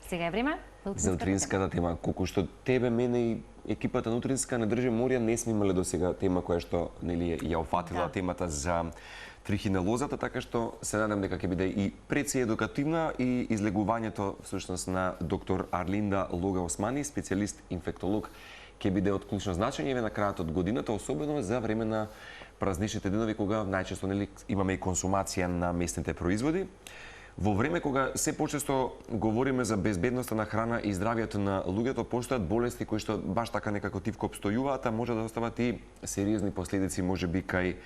Сега е време за утринската тема. Колку што тебе, мене и екипата на Утринска не држи морија, не сме имале до сега тема која што нели ја офатила темата за трихинелозата, така што се надам дека ќе биде и преци едукативна и излегувањето всушност на доктор Арлинда Лога Османи, специјалист инфектолог, ќе биде од клучно значење на крајот од годината, особено за време на празничните денови кога најчесто нели имаме и консумација на местните производи. Во време кога се почесто говориме за безбедноста на храна и здравјето на луѓето, постојат болести кои што баш така некако тивко обстојуваат, а може да остават и сериозни последици можеби кај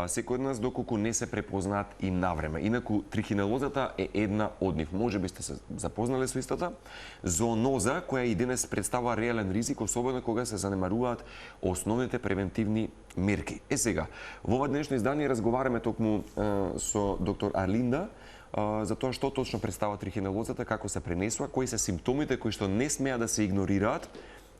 секој од нас доколку не се препознаат и навреме. Инаку трихинелозата е една од нив. Можеби сте се запознали со истата. Зооноза која и денес представува реален ризик, особено кога се занемаруваат основните превентивни мерки. Сега, во ова денешно издание разговараме токму со доктор Арлинда за тоа што точно представува трихинелозата, како се пренесува, кои се симптомите кои што не смеа да се игнорираат,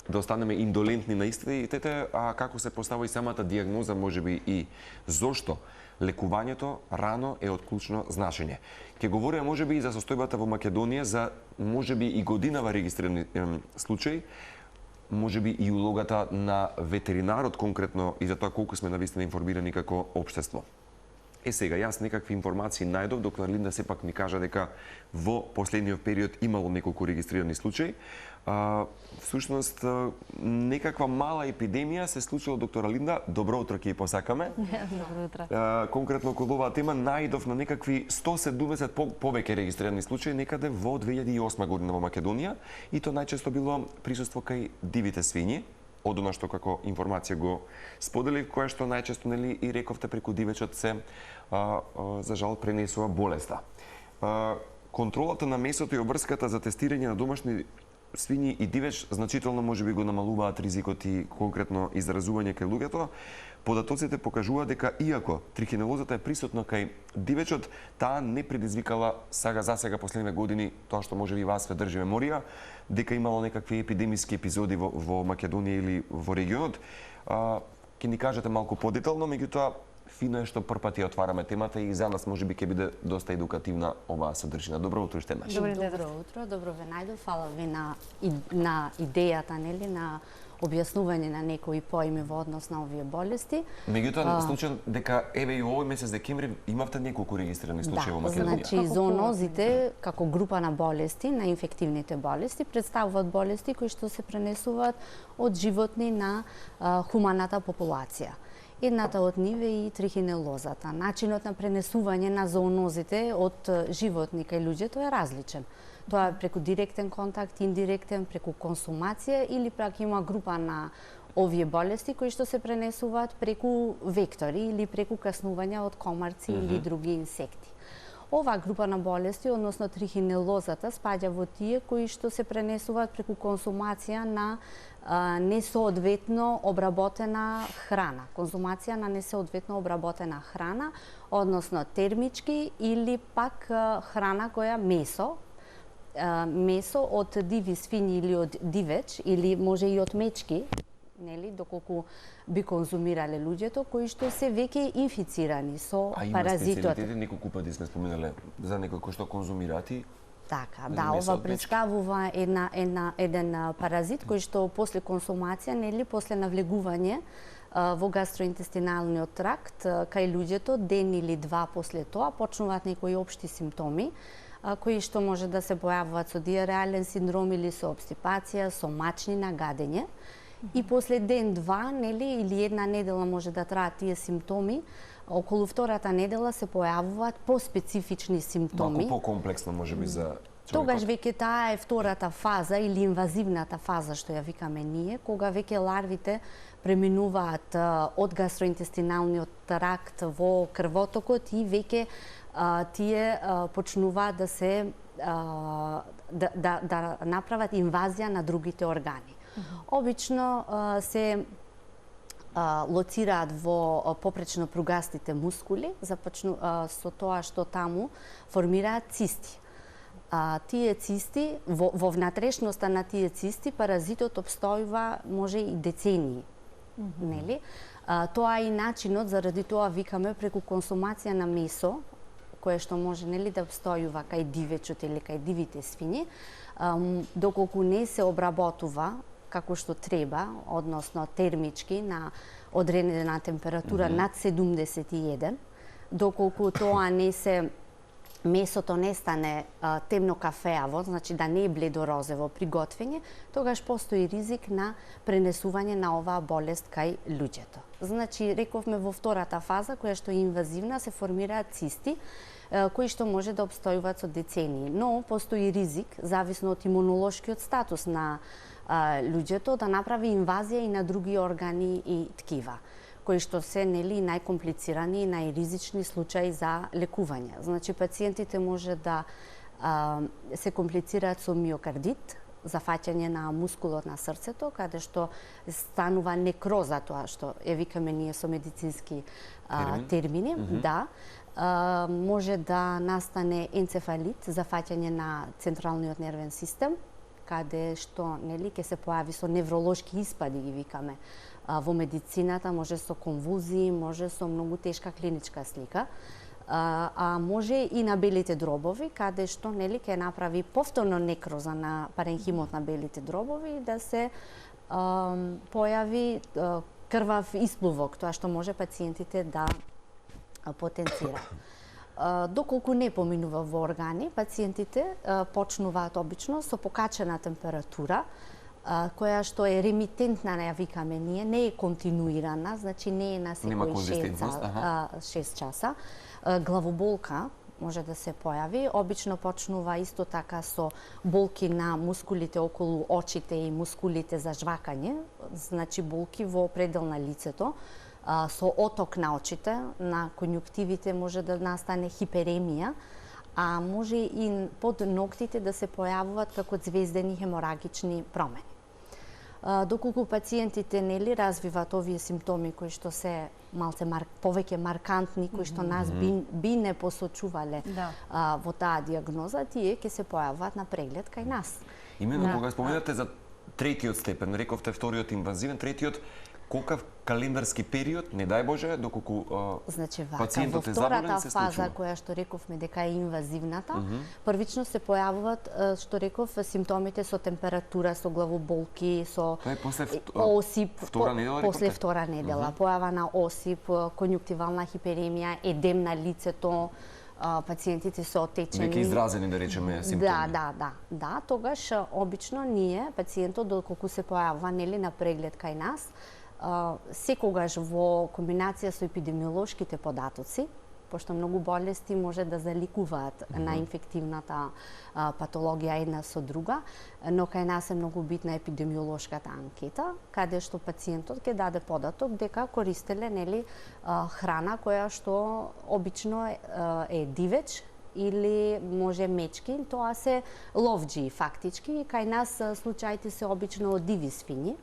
да останеме индолентни на истите, а како се поставува и самата дијагноза, можеби и зошто лекувањето рано е од клучно значење. Ќе говориме можеби и за состојбата во Македонија, за можеби и годинава регистрирани случаи, можеби и улогата на ветеринарот конкретно и за тоа колку сме навистина информирани како општество. Сега, јас некакви информации најдов, доктор Арлинда сепак ми кажа дека во последниот период имало неколку регистрирани случаи. Всушност, некаква мала епидемија се случила, доктор Арлинда, добро утро ќе ја посакаме. Добро утро. Конкретно околу оваа тема најдов на некакви 170 повеќе регистрирани случаи некаде во 2008 година во Македонија и то најчесто било присуство кај дивите свињи, од она што како информација го споделив, која што најчесто нели и рековте преку дивечот се за жал пренесува болеста. Контролата на месото и обврската за тестирање на домашни свињи и дивеч значително можеби го намалуваат ризикот и конкретно изразување кај луѓето. Податоците покажуваат дека иако трихинелозата е присутна кај дивечот, таа не предизвикала засега последниве години тоа што можеби вас ве држи меморија, дека имало некакви епидемиски епизоди во Македонија или во регионот. Ќе ни кажете малку подетално, меѓутоа фино е што првпати отвараме темата и за нас можеби ќе биде доста едукативна оваа содржина. Добро утро уште еднаш. Добро утро, добро ве најдов. Фала ви на идејата, нели, на објаснување на некои поими во однос на овие болести. Меѓутоа, случај дека еве и овој месец декември имавте неколку регистрирани случаи во Македонија. Значи зоонозите како група на болести, на инфективните болести, представуваат болести кои што се пренесуваат од животни на хуманата популација. Едната од нив е и трихинелозата. Начинот на пренесување на зоонозите од животни кај луѓето е различен. Тоа е преку директен контакт, индиректен, преку консумација или пак има група на овие болести кои што се пренесуваат преку вектори или преку каснувања од комарци или други инсекти. Оваа група на болести, односно трихинелозата, спаѓа во тие кои што се пренесуваат преку консумација на несоодветно обработена храна. Консумација на несоодветно обработена храна, односно термички или пак храна која месо од диви свињи или од дивеч или може и од мечки, нели, доколку би конзумирале луѓето кои што се веќе инфицирани со паразитот. А има специјалитети, неколку пати сме споменале за некои кои што конзумирати. Така, да, ова представува еден паразит кој што после консумација, нели, после навлегување во гастроинтестиналниот тракт кај луѓето, ден или два после тоа почнуваат некои општи симптоми кои што може да се појавуваат со диареален синдром или со обстипација, со мачнина, гадење. И после ден-два, нели, или една недела може да траат тие симптоми, околу втората недела се појавуваат поспецифични симптоми. Малку покомплексно можеби за човекот. Тогаш веќе таа е втората фаза или инвазивната фаза што ја викаме ние, кога веќе ларвите преминуваат од гастроинтестиналниот тракт во крвотокот и веќе тие почнуваат да се да направат инвазија на другите органи. Обично се лоцираат во попречно пругастите мускули, со тоа што таму формираат цисти. Тие цисти, во внатрешноста на тие цисти, паразитот обстојува може и децении. Нели? Тоа е и начинот, заради тоа викаме преку консумација на месо, кое што може нели да обстојува кај дивечот или кај дивите свињи, доколку не се обработува како што треба, односно термички на одредена температура над 71, доколку тоа не се месото не стане темно кафеаво, значи да не е бледо-розево при готвење, тогаш постои ризик на пренесување на оваа болест кај луѓето. Значи, рековме во втората фаза, која што е инвазивна, се формираат цисти, кои што може да обстојуваат со децении. Но постои ризик, зависно од имунолошкиот статус на луѓето, да направи инвазија и на други органи и ткива, кои што се нели најкомплицирани и најризични случаи за лекување. Значи, пациентите може да се комплицираат со миокардит, зафаќање на мускулот на срцето, каде што станува некроза, тоа што ја викаме ние со медицински термини. Да. Може да настане енцефалит, зафаќање на централниот нервен систем, каде што нели ќе се појави со невролошки испади, ги викаме во медицината, може со конвулзии, може со многу тешка клиничка слика, а може и на белите дробови, каде што нели ќе направи повторно некроза на паренхимот на белите дробови и да се појави крвав исплувок, тоа што може пациентите да потенцираат. Доколку не поминува во органи, пациентите почнуваат обично со покачена температура, која што е ремитентна, ја викаме ние, не е континуирана, значи не е на секој 6 часа. Главоболка може да се појави, обично почнува исто така со болки на мускулите околу очите и мускулите за жвакање, значи болки во предел на лицето, со оток на очите, на конјуктивите може да настане хиперемија, а може и под ноктите да се појавуваат како звездени хеморагични промени. Доколку пациентите нели развиваат овие симптоми кои што се малце повеќе маркантни, кои што нас би не посочувале во таа диагноза, тие ќе се појавуваат на преглед кај нас. Именно кога споменате за третиот степен, рековте вториот инвазивен, третиот колкав календарски период, не дај Боже, доколку значи, пациентот е во заболен, втората се фаза, случува. која што рековме дека е инвазивната, првично се појавуваат, што реков, симптомите со температура, со главоболки, со осип, втора недела, после втора недела, појава на осип, конјуктивална хиперемија, едем на лицето, пациентите се отечени. Веќе изразени, да речеме, симптоми. Да, тогаш обично ние, пациентот, доколку се појавува нели на преглед кај нас, секогаш во комбинација со епидемиолошките податоци, пошто многу болести може да заликуваат на инфективната патологија една со друга, но кај нас е многу битна епидемиолошката анкета, каде што пациентот ќе даде податок дека користеле нели храна која што обично е дивеч или може мечки, тоа се ловџи фактички, и кај нас случаите се обично од диви свињи,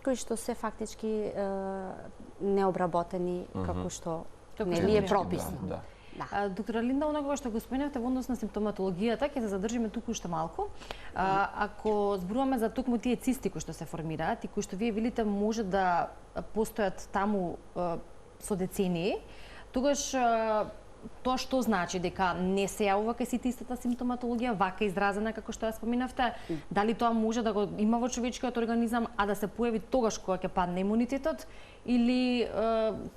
кои што се фактички необработени како што нели е прописно. Доктора Линда, оно што го споменавте во однос на симптоматологијата, ќе се задржиме туку уште малку. Ако зборуваме за токму тие цисти кои што се формираат и кои што вие велите може да постојат таму со децении, тогаш тоа што значи, дека не се јавува кај сите истата симптоматологија, вака изразена како што ја споминавте? Дали тоа може да го има во човечкиот организам, а да се појави тогаш кога ќе падне имунитетот? Или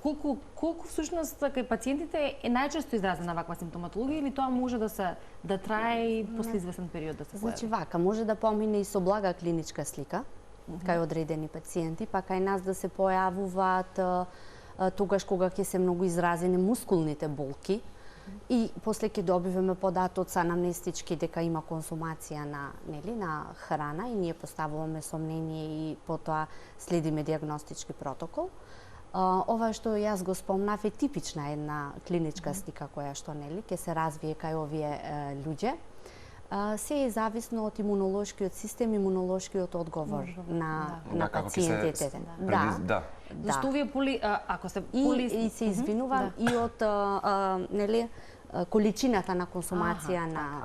колку всушност кај пациентите е најчесто изразена ваква симптоматологија, или тоа може да трае и после извесен период да се појави? Значи вака, може да помине и со блага клиничка слика кај одредени пациенти, па кај нас да се појавуваат тогаш кога ќе се многу изразени мускулните болки, и после ќе добиваме податоци анамнестички дека има консумација на храна, и ние поставуваме сомнение и потоа следиме диагностички протокол. Ова што јас го спомнав е типична една клиничка слика која што ќе се развие кај овие луѓе. Се е зависно од имунолошкиот систем, имунолошкиот одговор на пациентите. Зашто овие ако се и се извинувам и од количината на консумација на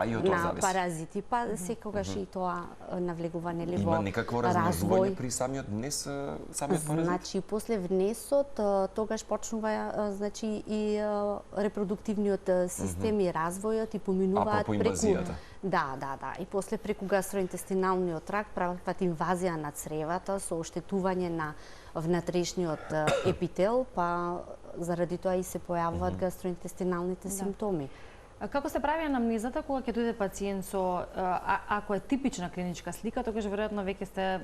паразити, па секогаш и тоа навлегува нели во Има некакво размножување при самиот внес, самиот паразит? Значи после внесот тогаш почнува значи и репродуктивниот систем и развојот и поминуваат преку и после преку гастроинтестиналниот тракт прават инвазија на цревата со оштетување на внатрешниот епител, па заради тоа и се појавуваат гастроинтестиналните симптоми. Како се прави анамнезата кога ќе дојде пациент со ако е типична клиничка слика, тогаш веројатно веќе сте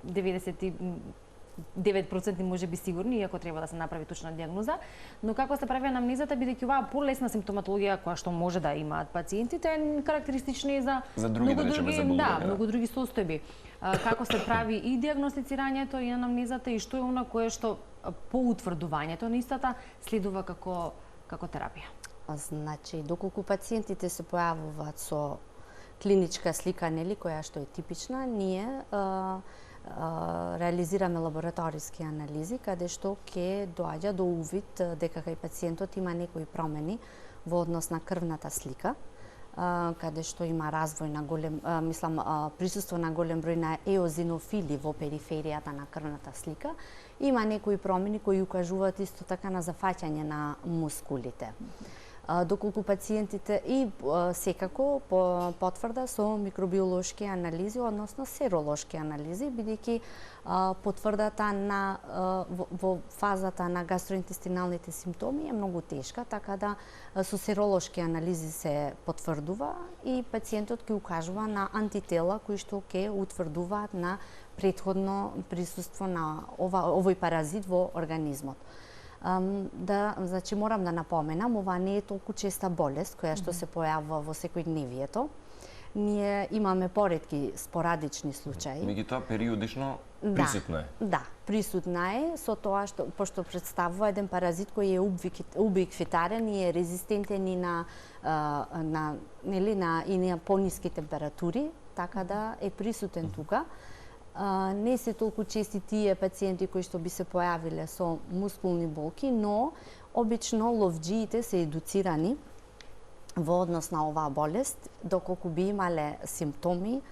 99% може би сигурни, иако треба да се направи точна диагноза, но како се прави анамнезата, бидејќи оваа полесна симптоматологија која што може да имаат пациентите е карактеристична и за други, многу други состојби. Како се прави и диагностицирањето и анамнезата и што е она кое што по утврдувањето на истата следува како терапија? Значи, доколку пациентите се појавуваат со клиничка слика, нели, која што е типична, ние реализираме лабораториски анализи, каде што ќе доаѓа до увид дека кај пациентот има некои промени во однос на крвната слика, каде што има развој на голем, присуство на голем број на еозинофили во периферијата на крвната слика, има некои промени кои укажуваат исто така на зафаќање на мускулите. Доколку пациентите и секако потврда со микробиолошки анализи, односно серолошки анализи, бидејќи потврдата во фазата на гастроинтестиналните симптоми е многу тешка, така да со серолошки анализи се потврдува и пациентот ќе укажува на антитела кои што ќе утврдуваат на претходно присуство на овој паразит во организмот. Значи морам да напоменам, ова не е толку честа болест која што се појавува во секојдневието. Ние имаме поретки спорадични случаи. Меѓутоа периодично присутна е. Да, присутна е со тоа што пошто представува еден паразит кој е убиквитарен и е резистентен и на пониски температури, така да е присутен тука. Не се толку чести тие пациенти кои што би се појавиле со мускулни болки, но обично ловџиите се едуцирани во однос на оваа болест, доколку би имале симптоми,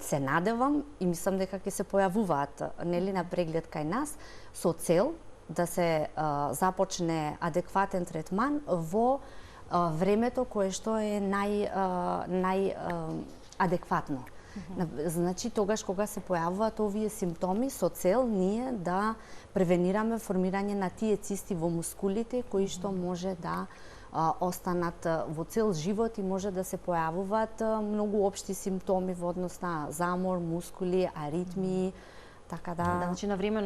се надевам и мислам дека ќе се појавуваат на преглед кај нас со цел да се започне адекватен третман во времето кое што е најадекватно. Значи, тогаш кога се појавуваат овие симптоми со цел ние да превенираме формирање на тие цисти во мускулите кои што може да останат во цел живот и може да се појавуваат многу општи симптоми во однос на замор, мускули, аритмии, така да... Значи, на време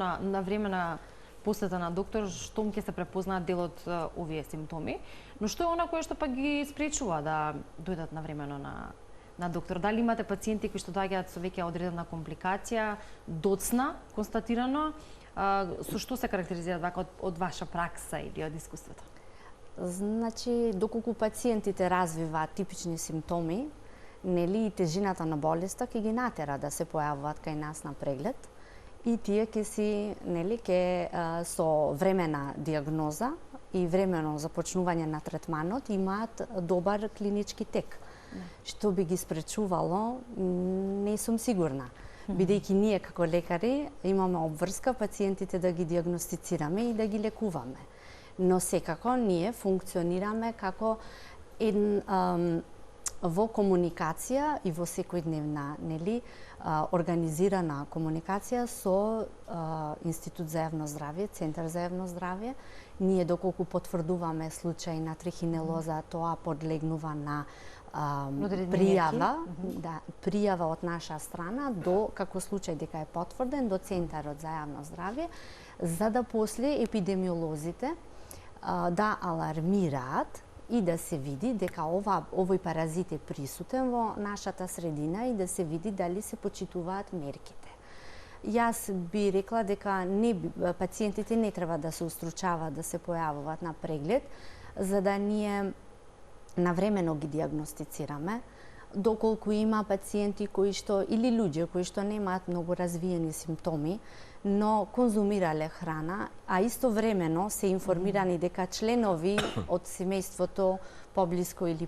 на посета на доктор, штом ќе се препознаат дел од овие симптоми, но што е она кое што пак ги спречува да дојдат навремено на доктор? Дали имате пациенти кои што доаѓаат со веќе одредена компликација, доцна, констатирано, со што се карактеризираат вака од ваша пракса или од искуството? Значи, доколку пациентите развиваат типични симптоми, нели и тежината на болеста ќе ги натера да се појавуваат кај нас на преглед и тие ќе си, нели, со времена диагноза и времено започнување на третманот имаат добар клинички тек. Што би ги спречувало, не сум сигурна. Бидејќи ние како лекари имаме обврска пациентите да ги диагностицираме и да ги лекуваме. Но секако ние функционираме како во комуникација и во секојдневна, организирана комуникација со Институт за јавно здравје, Центар за јавно здравје. Ние доколку потврдуваме случај на трихинелоза, тоа подлегнува на пријава од наша страна како случај дека е потврден до Центарот за јавно здравје, за да после епидемиолозите да алармираат и да се види дека овој паразит е присутен во нашата средина и да се види дали се почитуваат мерките. Јас би рекла дека пациентите не треба да се устручаваат да се појавуваат на преглед, за да ние навремено ги диагностицираме, доколку има пациенти кои што или луѓе кои што немаат многу развиени симптоми, но конзумирале храна, а истовремено се информирани дека членови од семејството поблиско или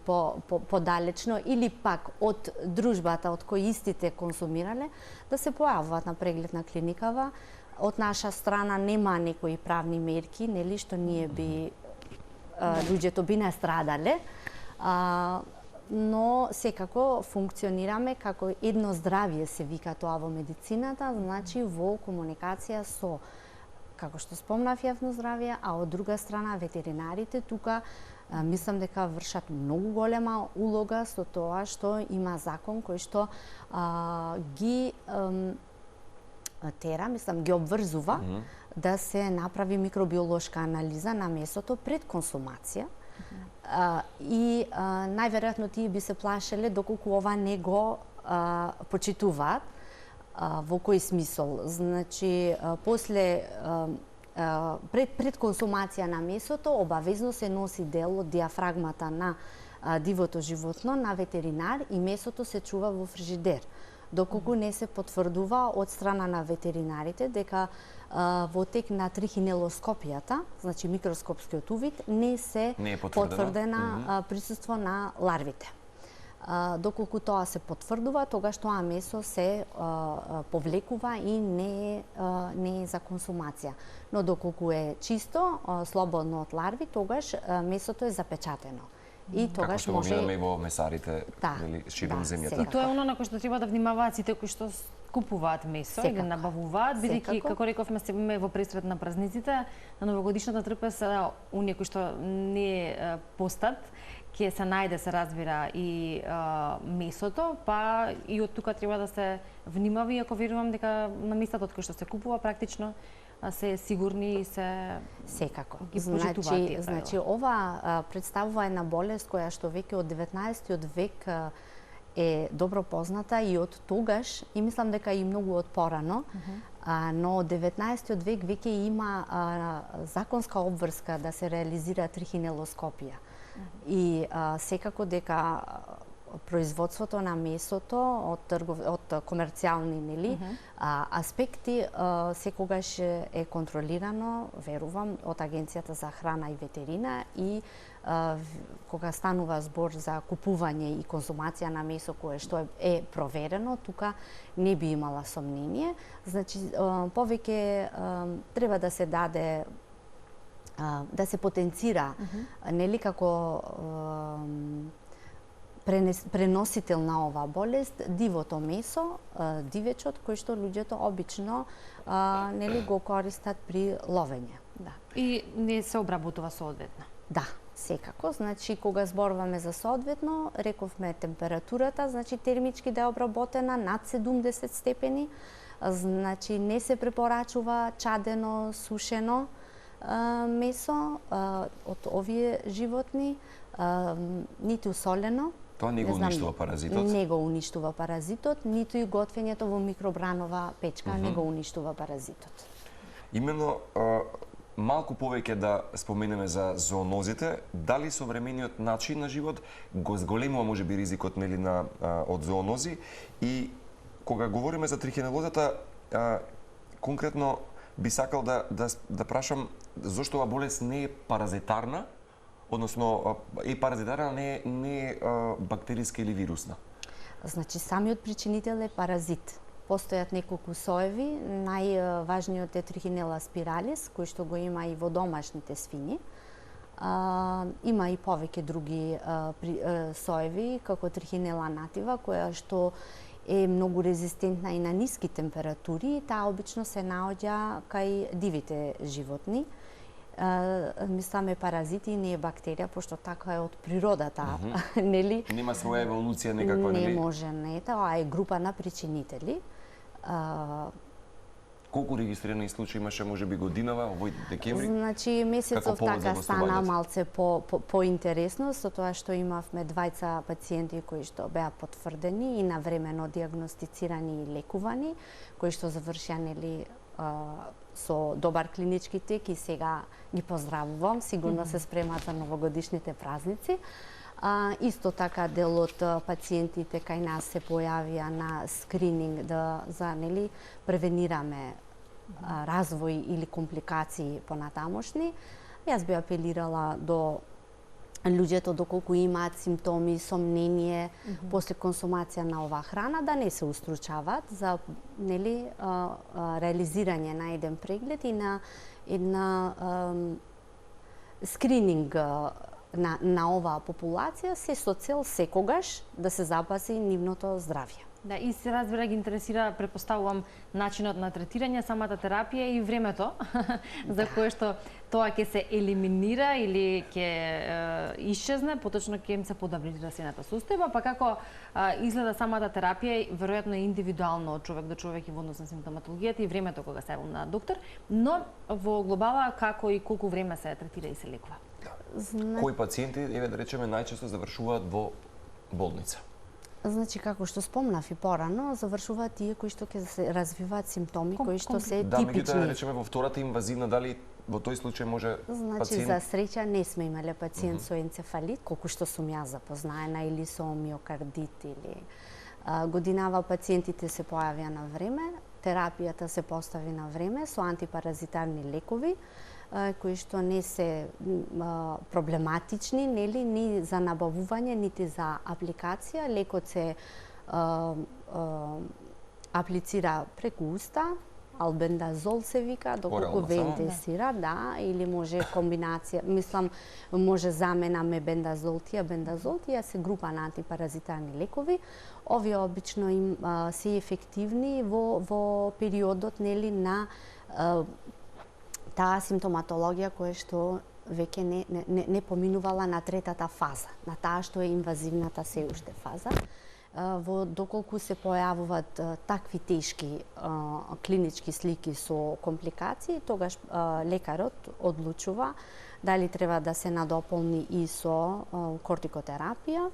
подалечно или пак од дружбата од кои истите консумирале, да се појавуваат на преглед на клиникава. Од наша страна нема некои правни мерки, нели, што ние би луѓето би настрадале, но секако функционираме како едно здравје, се вика тоа во медицината, значи во комуникација со, како што спомнав, јавно здравје, а од друга страна ветеринарите тука мислам дека вршат многу голема улога со тоа што има закон кој што ги тера, мислам, ги обврзува да се направи микробиолошка анализа на месото пред консумација. И најверојатно тие би се плашеле доколку ова не го почитуваат. Во кој смисол? Значи, после пред консумација на месото обавезно се носи дел од диафрагмата на дивото животно на ветеринар и месото се чува во фрижидер. Доколку не се потврдува од страна на ветеринарите дека во тек на трихинелоскопијата, значи микроскопскиот увид, не е потврдена присуство на ларвите. Доколку тоа се потврдува, тогаш тоа месо се повлекува и не е за консумација. Но доколку е чисто, слободно од ларви, тогаш месото е запечатено. И тогаш како што го во месарите широм земјата. И тоа е оно на кој што треба да внимаваат сите кои што купуваат месо или набавуваат, бидејќи како рековме сме во пресред на празниците, на новогодишната трпеза оние кои што не постат, ќе се најде, се разбира, и месото, па и од тука треба да се внимава, иако верувам дека на местата од кои што се купува практично се сигурни и се секако ги почитуваат тие правила. Значи ова представува една болест која што веќе од 19 век е добро позната и од тогаш, и мислам дека и многу од порано, но од 19 век веќе има законска обврска да се реализира трихинелоскопија. И секако дека производството на месото од комерцијални, нели, аспекти секогаш е контролирано, верувам, од Агенцијата за храна и ветерина, и кога станува збор за купување и консумација на месо кое што е проверено, тука не би имала сомнение. Значи, повеќе треба да се даде, да се потенцира, нели, како преносител на оваа болест дивото месо, дивечот кој што луѓето обично нели го користат при ловење. Да. И не се обработува соодветно. Да, секако. Значи, кога зборуваме за соодветно, рековме температурата, значи термички да е обработена над 70 степени, значи не се препорачува чадено, сушено месо од овие животни, ниту солено. Тоа не го уништува паразитот? Не го уништува паразитот, ниту и готвењето во микробранова печка не го уништува паразитот. Именно малку повеќе да споменеме за зоонозите, дали современиот начин на живот го зголемува можеби ризикот, нели, од зоонози, и кога говориме за трихинелозата, конкретно би сакал да прашам зошто оваа болест не е паразитарна, односно е паразитарна, не е бактериска или вирусна? Значи, самиот причинител е паразит. Постојат неколку соеви, најважниот е Трихинела спиралис, кој што го има и во домашните свињи. Има и повеќе други соеви, како Трихинела натива, која што е многу резистентна и на ниски температури, таа обично се наоѓа кај дивите животни. Мисламе паразити, не е бактерија, пошто така е од природата, нели? Нема своја еволуција некаква, нели? Не може, не, тоа е група на причинители. Колку регистрирани случаи имаше, можеби годинава, овој декември? Значи, месецов така стана малце поинтересно, со тоа што имавме двајца пациенти кои што беа потврдени и навремено диагностицирани и лекувани, кои што завршија, нели, со добар клинички тек, и сега ги поздравувам, сигурно се спремаат за новогодишните празници. Исто така дел од пациентите кај нас се појавија на скрининг за превенираме развој или компликации понатамошни. Јас би апелирала до луѓето доколку имаат симптоми, сомнение после консумација на оваа храна да не се устручаваат за реализирање на еден преглед и на скрининг на оваа популација, се со цел секогаш да се запази нивното здравје. Да, и се разбира ги интересира, претпоставувам, начинот на третирање, самата терапија и времето за кое што тоа ќе се елиминира или ќе исчезне, поточно ќе им се подобри здравствената состојба, па како изгледа самата терапија, веројатно е индивидуално од човек до човек и во однос на симптоматологијата и времето кога се на доктор, но во глобала како и колку време се третира и се лекува. Кои пациенти, еве да речеме, најчесто завршуваат во болница? Значи, како што спомнав и порано, завршуваат тие кои што ќе се развиваат симптоми кои што се да, типични. Да, речеме во втората инвазивна, дали во тој случај може Значи, за среќа не сме имале пациент со енцефалит, колку што сум јас запознаена, или со миокардит, или годинава пациентите се појавија на време, терапијата се постави на време со антипаразитарни лекови, кои што не се проблематични, ни за набавување, нити за апликација. Лекот се аплицира преку уста, албендазол се вика, доколку ве интересира, да, или може комбинација, мислам, може замена мебендазол, тиабендазол, тие се група на антипаразитарни лекови. Овие обично им се ефективни во периодот на таа симптоматологија која што веќе не поминувала на третата фаза, на таа што е инвазивната се уште фаза. Доколку се појавуваат такви тешки клинички слики со компликации, тогаш лекарот одлучува дали треба да се надополни и со кортикотерапија.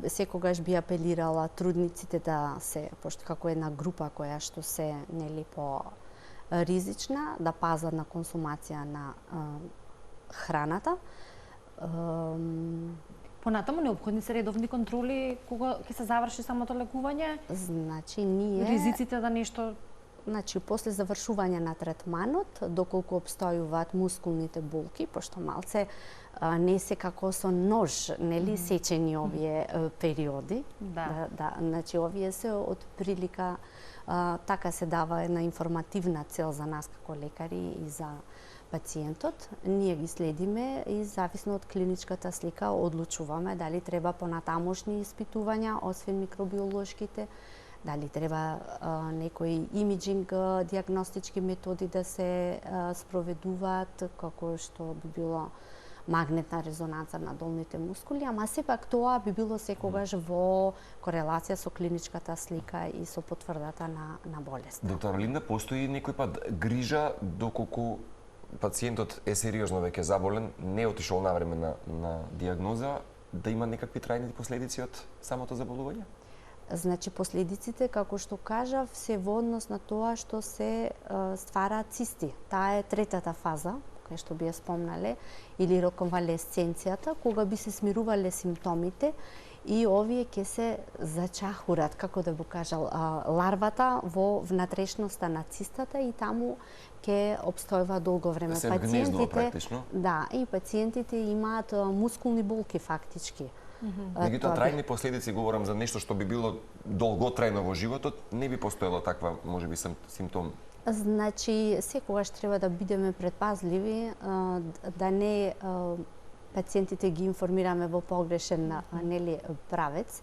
Секогаш би апелирала трудниците да се, пошто како една група која што се по ризична, да пазат на консумација на храната. Понатаму неопходни се редовни контроли кога ќе се заврши самото лекување? Значи, ние... Ризиците да нешто... Значи, после завршување на третманот, доколку обстојуваат мускулните болки, пошто малце не се како со нож, сечени овие периоди. Да. Значи, овие се од прилика, така се дава една информативна цел за нас како лекари и за пациентот. Ние ги следиме и зависно од клиничката слика одлучуваме дали треба понатамошни испитувања, освен микробиолошките, дали треба некои имиджинг диагностички методи да се спроведуваат, како што би било магнетна резонанца на долните мускули, ама сепак тоа би било секогаш во корелација со клиничката слика и со потврдата на болест. Доктор Линда, постои некој пат грижа доколку пациентот е сериозно веќе заболен, не отишол на време на диагноза, да има некакви трајни последици од самото заболување? Значи, последиците, како што кажав, се во однос на тоа што се ствараат цисти. Таа е третата фаза, која што би ја спомнале, или реконвалесценцијата, кога би се смирувале симптомите и овие ќе се зачахурат, како да го кажал, ларвата во внатрешноста на цистата и таму ќе обстојува долго време. Се гнездува практично. Да, и пациентите имаат мускулни болки фактички. Меѓутоа, трајни последици, говорам за нешто што би било долготрајно во животот, не би постоела таква, можеби, симптом. Значи, секогаш треба да бидеме предпазливи, да не пациентите ги информираме во погрешен правец.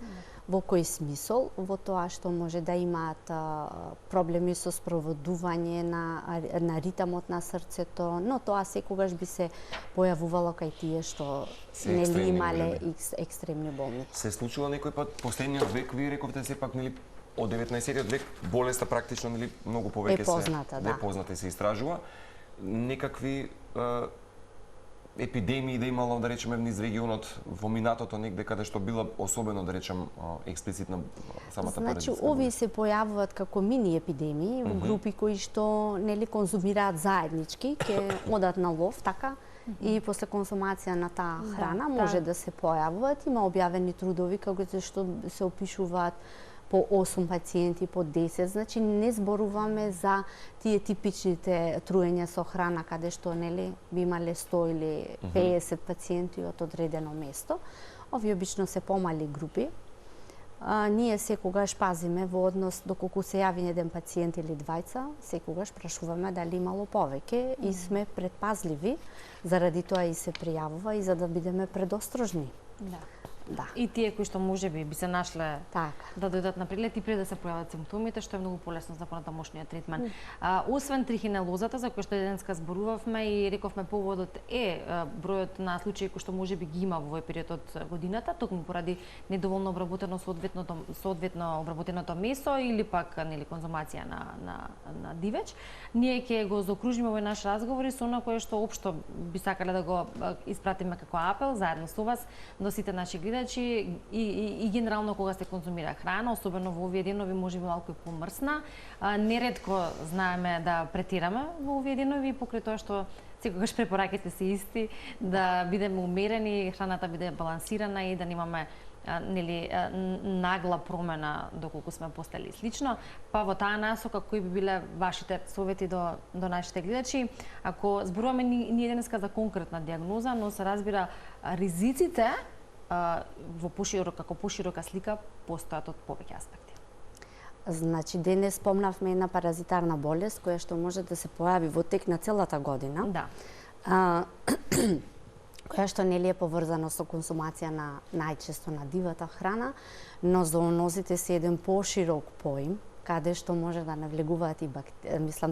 Во кој смисол? Во тоа што може да имаат проблеми со спроводување на ритамот на срцето, но тоа секогаш би се појавувало кај тие што имале екстремни болни. Се случува некој пат последниот век, ви рековте сепак, од 19-тиот век болеста практично многу повеќе е позната и се истражува. Некакви епидемии да имало, да речеме, низ регионот во минатото негде каде што била особено, да речем, експлицитна самата паразитска болест? Значи, овие се појавуваат како мини епидемии, групи кои што конзумираат заеднички, ќе одат на лов, така, и после консумација на таа храна може да се појавуваат. Има објавени трудови како што се опишуваат по 8 пациенти, по 10, значи не зборуваме за тие типичните труења со храна каде што нели би имале 100 или 50 пациенти од одредено место. Овие обично се помали групи. Ние секогаш пазиме во однос доколку се јави еден пациент или двајца, секогаш прашуваме дали имало повеќе и сме предпазливи, заради тоа и се пријавува и за да бидеме предострожни. Да. И тие кои што можеби би се нашле да дојдат на преглед и пред да се појават симптомите, што е многу полесно за понатамошниот третман. Освен трихинелозата, за која што денеска зборувавме и рековме поводот е бројот на случаи кои што можеби ги има во овој период од годината, токму поради недоволно обработено соодветно обработеното месо или пак нели конзумација на дивеч, ние ќе го заокружиме овој наш разговор и со она кое што општо би сакале да го испратиме како апел заедно со вас до сите наши гледачи и генерално кога се конзумира храна, особено во овие денови можеби малку и помрсна. Неретко знаеме да претираме во овие денови покрај тоа што секогаш препораките се исти, да бидеме умерени, храната биде балансирана и да немаме нели нагла промена доколку сме постали слично. Па во таа насока кои би биле вашите совети до нашите гледачи? Ако зборуваме ние денеска за конкретна диагноза, но се разбира ризиците во како поширока слика постојат од повеќе аспекти. Значи, денес спомнавме една паразитарна болест која што може да се појави во тек на целата година. Да. Која што нели е поврзано со консумација на најчесто на дивата храна, но зоонозите се еден поширок поим, каде што може да навлегуваат и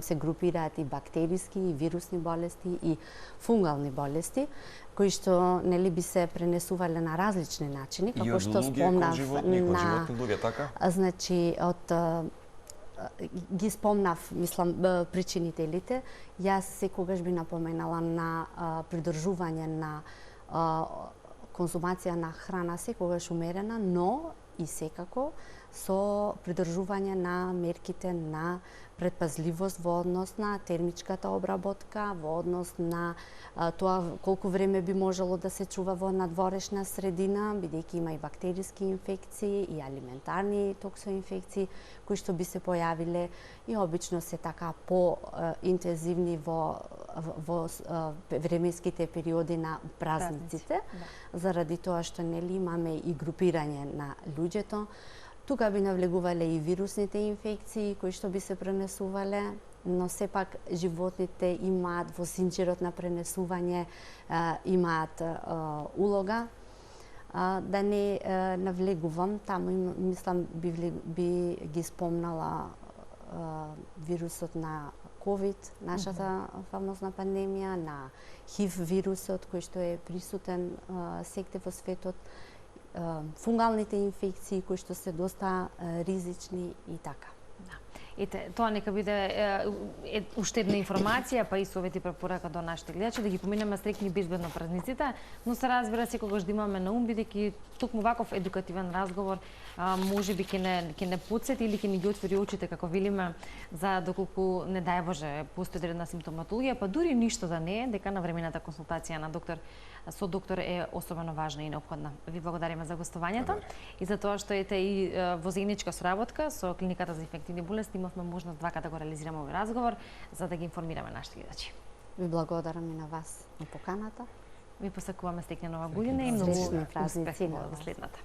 се групираат и бактериски и вирусни болести и фунгални болести, кои што нели би се пренесувале на различни начини, како што спомнав на луѓе, така? Значи ги спомнав, причинителите. Јас секогаш би напоменала на придржување на консумација на храна секогаш умерена, но и секако со придржување на мерките на предпазливост во однос на термичката обработка, во однос на тоа колку време би можело да се чува во надворешна средина, бидејќи има и бактериски инфекции и алиментарни токсоинфекции кои што би се појавиле и обично се така по-интензивни во временските периоди на празниците, заради тоа што нели имаме и групирање на луѓето. Тука би навлегувале и вирусните инфекции кои што би се пренесувале, но сепак животните имаат во синчерот на пренесување имаат улога. Да не навлегувам, таму би ги спомнала вирусот на COVID, нашата фамозна пандемија, на HIV вирусот кој што е присутен секте во светот, фунгалните инфекции кои што се доста ризични и така. Ете, тоа нека биде уште една информација, па и совети препорака до нашите гледачи, да ги поминеме стрекни безбедно празниците, но се разбира секогаш да имаме на ум, бидејќи токму ваков едукативен разговор можеби ќе не подсети или ќе ни ги отвори очите, како велиме, за доколку, не дај Боже, постои одредена симптоматологија, па дури ништо да не е, дека навремената консултација на со доктор е особено важна и неопходна. Ви благодариме за гостувањето и за тоа што ете и во заедничка соработка со клиниката за инфективни болести имавме можност двака да го реализираме овој разговор за да ги информираме нашите гледачи. Ви благодарам и на вас на поканата. Ви посакуваме стекне нова година и многу успех во следната.